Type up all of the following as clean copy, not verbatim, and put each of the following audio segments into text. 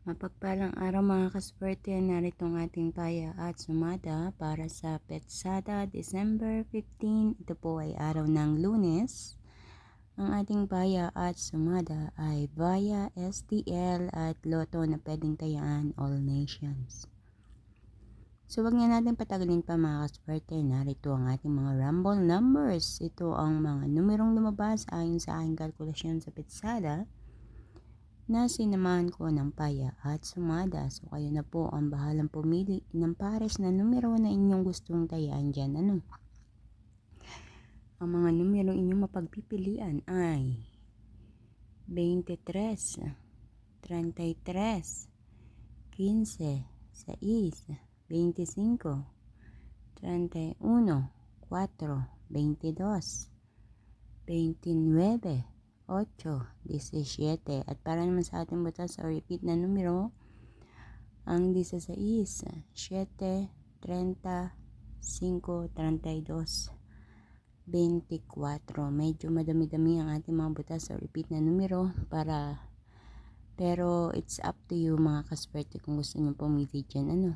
Mapagpalang araw mga kaswerte, narito ang ating paya at sumada para sa Petsada December 15. Ito po ay araw ng Lunes. Ang ating paya at sumada ay via STL at Lotto na pwedeng tayaan all nations. So wag na natin patagalin pa mga kaswerte, narito ang ating mga rumble numbers. Ito ang mga numerong lumabas ayon sa aking kalkulasyon sa Petsada na sinamahan ko ng paya at sumada. So kayo na po ang bahalang pumili ng pares na numero na inyong gustong tayaan dyan. Ang mga numero inyong mapagpipilian ay 23, 33, 15, 6, 25, 31, 4, 22, 29, 8, 17. At para naman sa ating butas o repeat na numero, ang 16, 7, 30, 5, 32, 24. Medyo madami-dami ang ating mga butas o repeat na numero pero it's up to you mga kaswerte kung gusto nyo pumili dyan.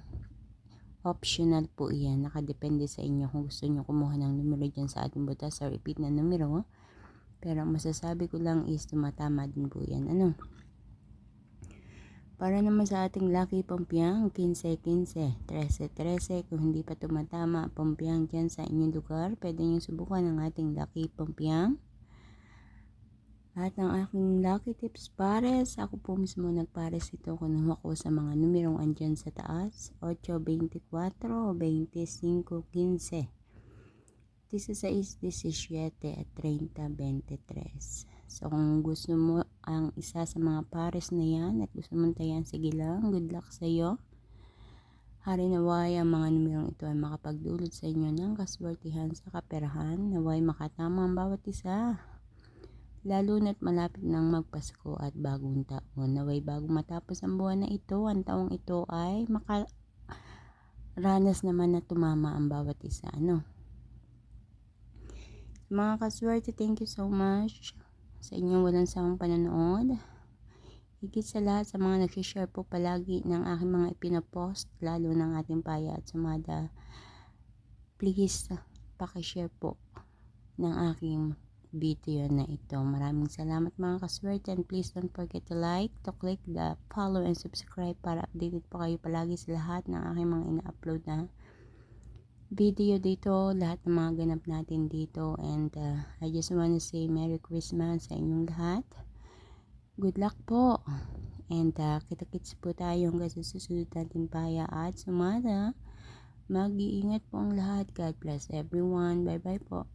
Optional po yan. Nakadepende sa inyo kung gusto nyo kumuha ng numero dyan sa ating butas o repeat na numero. Pero ang masasabi ko lang is tumatama din po yan. Para naman sa ating lucky pampiang, 15-15, 13-13. Kung hindi pa tumatama pampiang dyan sa inyong lugar, pwede nyo subukan ang ating lucky pampiang. At ang aking lucky tips pares, ako po mismo nagpares ito. Kunuha ko sa mga numerong andyan sa taas, 8, 24, 25, 15. 16, 17 at 30, 23. So kung gusto mo ang isa sa mga pares na yan at gusto mong tayan, sige lang, good luck sa iyo. Hari naway ang mga numerong ito ay makapagdulot sa inyo ng kaswertihan sa kaperahan. Naway makatama ang bawat isa. Lalo na't malapit nang magpasko at bagong taon. Naway bago matapos ang buwan na ito, ang taong ito ay makaranas naman na tumama ang bawat isa. Mga kaswerte, thank you so much sa inyong walang sawang panonood. Higit sa lahat sa mga nagsishare po palagi ng aking mga ipinapost, lalo ng ating paya at sumada, please pakishare po ng aking video na ito. Maraming salamat mga kaswerte, and please don't forget to like, to click the follow and subscribe para updated po kayo palagi sa lahat ng aking mga ina-upload na video dito, lahat ng mga ganap natin dito. And I just wanna say Merry Christmas sa inyong lahat. Good luck po. And kita-kits po tayo hanggang sa susunod natin paya at sumada. Mag-iingat po ang lahat. God bless everyone. Bye bye po.